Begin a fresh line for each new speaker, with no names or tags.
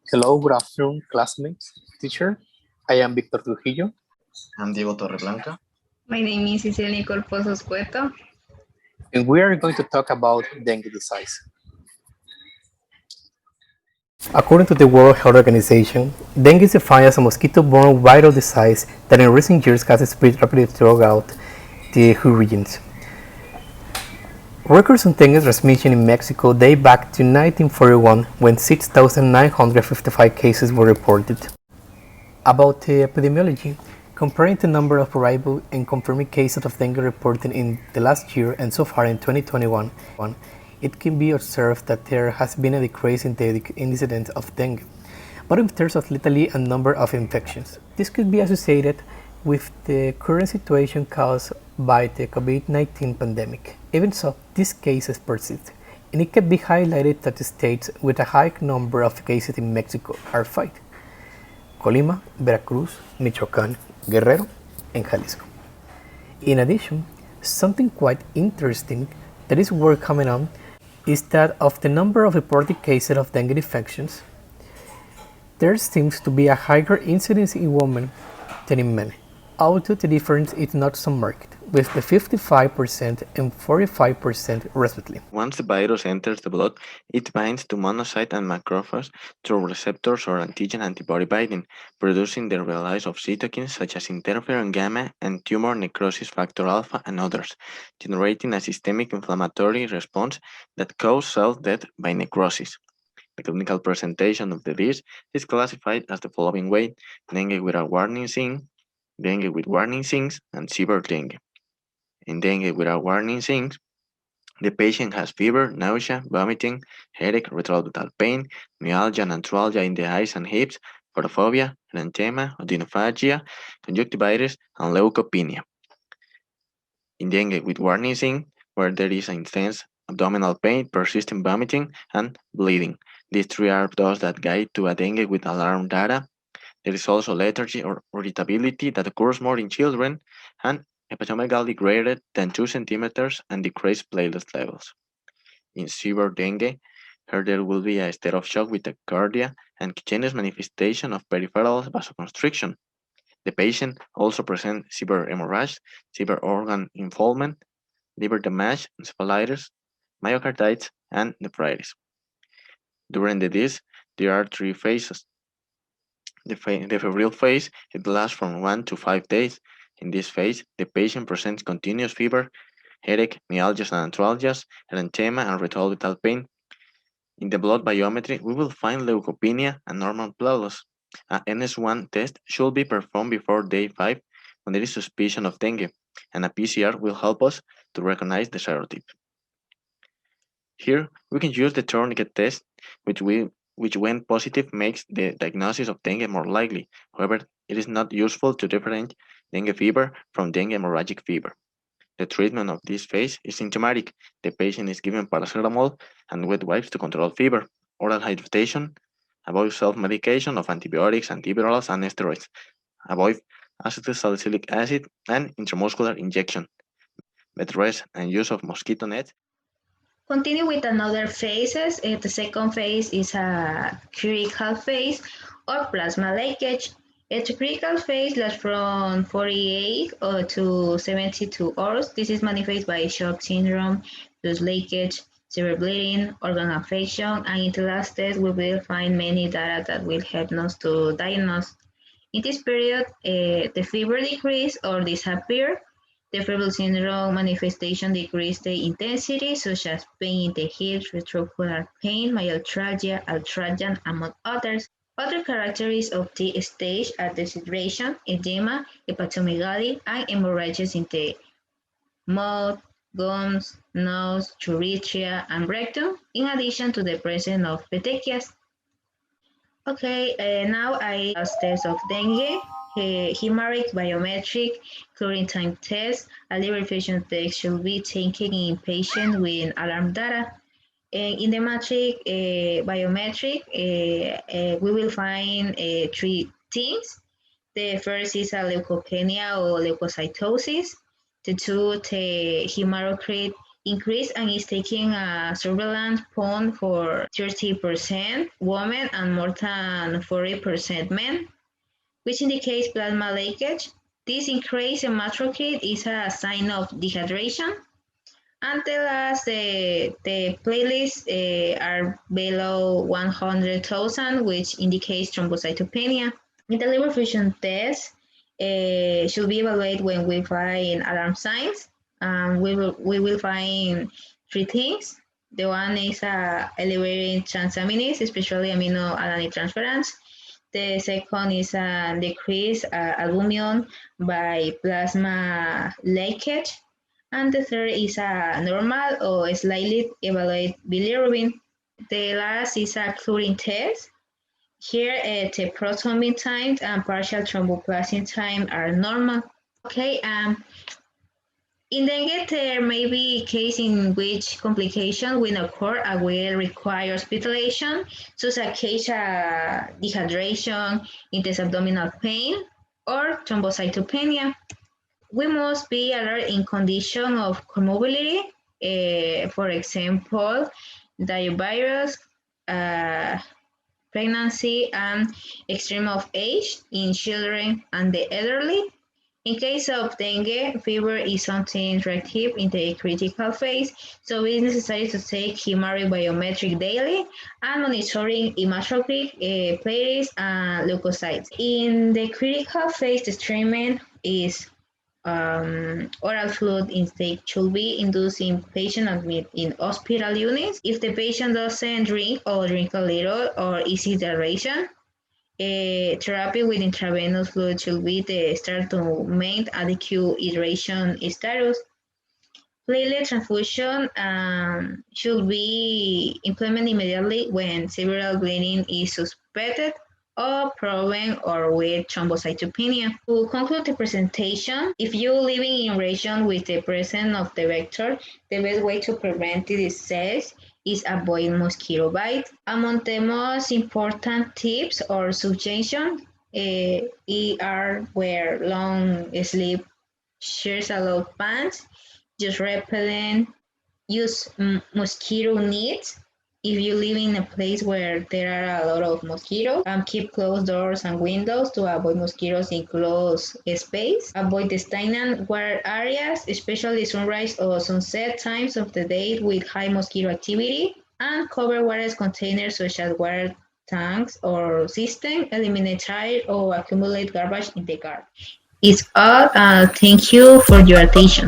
Hello, good afternoon, classmates, teacher. I am Víctor Trujillo.
I'm Diego Torreblanca.
My name is Nicole Pozos Cueto.
And we are going to talk about dengue disease. According to the World Health Organization, dengue is defined as a mosquito-borne viral disease that in recent years has spread rapidly throughout the WHO regions. Records on dengue transmission in Mexico date back to 1941 when 6,955 cases were reported. About the epidemiology, comparing the number of arrival and confirmed cases of dengue reported in the last year and so far in 2021, it can be observed that there has been a decrease in the incidence of dengue, but in terms of lethality and number of infections. This could be associated with the current situation caused by the COVID-19 pandemic. Even so, these cases persist, and it can be highlighted that the states with a high number of cases in Mexico are 5. Colima, Veracruz, Michoacán, Guerrero, and Jalisco. In addition, something quite interesting that is worth commenting on is that of the number of reported cases of dengue infections, there seems to be a higher incidence in women than in men, although the difference is not so marked, with the 55% and 45% respectively.
Once the virus enters the blood, it binds to monocyte and macrophage through receptors or antigen antibody binding, producing the release of cytokines such as interferon gamma and tumor necrosis factor alpha and others, generating a systemic inflammatory response that causes cell death by necrosis. The clinical presentation of the disease is classified as the following way: dengue with a warning sign, dengue with warning signs, and severe dengue. In dengue without warning signs, the patient has fever, nausea, vomiting, headache, rectal pain, myalgia and arthralgia in the eyes and hips, photophobia, erythema, odynophagia, conjunctivitis, and leukopenia. In dengue with warning sign, where there is intense abdominal pain, persistent vomiting, and bleeding. These three are those that guide to a dengue with alarm data. There is also lethargy or irritability that occurs more in children and hepatomegaly greater than 2 centimeters and decreased platelet levels. In severe dengue, here there will be a state of shock with tachycardia and cutaneous manifestation of peripheral vasoconstriction. The patient also presents severe hemorrhage, severe organ involvement, liver damage, encephalitis, myocarditis, and nephritis. During the disease, there are three phases. The febrile phase, it lasts from 1 to 5 days. In this phase, the patient presents continuous fever, headache, myalgias and arthralgias, erythema, and rectal pain. In the blood biometry, we will find leukopenia and normal platelets. A NS1 test should be performed before day 5 when there is suspicion of dengue, and a PCR will help us to recognize the serotype. Here, we can use the tourniquet test, which when positive makes the diagnosis of dengue more likely. However, it is not useful to differentiate dengue fever from dengue hemorrhagic fever. The treatment of this phase is symptomatic. The patient is given paracetamol and wet wipes to control fever, oral hydration, avoid self-medication of antibiotics, antivirals, and steroids, avoid acetylsalicylic acid, and intramuscular injection, bed rest and use of mosquito nets.
Continue with another phases. The second phase is a critical phase or plasma leakage. The critical phase lasts from 48 to 72 hours. This is manifested by shock syndrome, fluid leakage, severe bleeding, organ affection, and in the last test we will find many data that will help us to diagnose. In this period, the fever decrease or disappear. The febrile syndrome manifestation decrease the intensity, such as pain in the hips, retrocular pain, myalgia, arthralgia, among others. Other characteristics of this stage are dehydration, edema, hepatomegaly, and hemorrhages in the mouth, gums, nose, urethra, and rectum, in addition to the presence of petechias. Okay, now I ask test of dengue, hematocrit biometric, current time test, a liver function test should be taken in patients with alarm data. In the matrix biometric, we will find three things. The first is a leukopenia or leukocytosis. The two, the hematocrit increased and is taking a surveillance pond for 30% women and more than 40% men, which indicates plasma leakage. This increase in hematocrit is a sign of dehydration. And the last, the playlists are below 100,000, which indicates thrombocytopenia. In the liver function test, should be evaluated when we find alarm signs. We will find three things. The one is elevated transaminase, especially aminoalanine transferase. The second is a decreased albumin by plasma leakage. And the third is a normal or slightly elevated bilirubin. The last is a chlorine test. Here, the proton beam time and partial thromboplastin time are normal. Okay, in dengue, there may be a case in which complication will occur and will require hospitalization, such as case dehydration, intense abdominal pain, or thrombocytopenia. We must be alert in condition of comorbidity, for example, diabetes, pregnancy, and extreme of age in children and the elderly. In case of dengue, fever is something reactive in the critical phase, so it is necessary to take hematocrit biometric daily and monitoring hematocrit, platelets, and leukocytes. In the critical phase, the treatment is oral fluid intake should be induced in patient admitted in hospital units. If the patient doesn't drink or drink a little or is hydration, therapy with intravenous fluid should be the start to maintain adequate hydration status. Platelet transfusion should be implemented immediately when severe bleeding is suspected or proven or with thrombocytopenia. To conclude the presentation, if you're living in a region with the presence of the vector, the best way to prevent the disease is avoid mosquito bite. Among the most important tips or suggestions are wear long sleeve shirts allowed pants, use repellent, use mosquito nets. If you live in a place where there are a lot of mosquitoes, keep closed doors and windows to avoid mosquitoes in closed space. Avoid the stagnant water areas, especially sunrise or sunset times of the day with high mosquito activity. And cover water containers such as water tanks or systems. Eliminate tire or accumulate garbage in the garden. It's all. Thank you for your attention.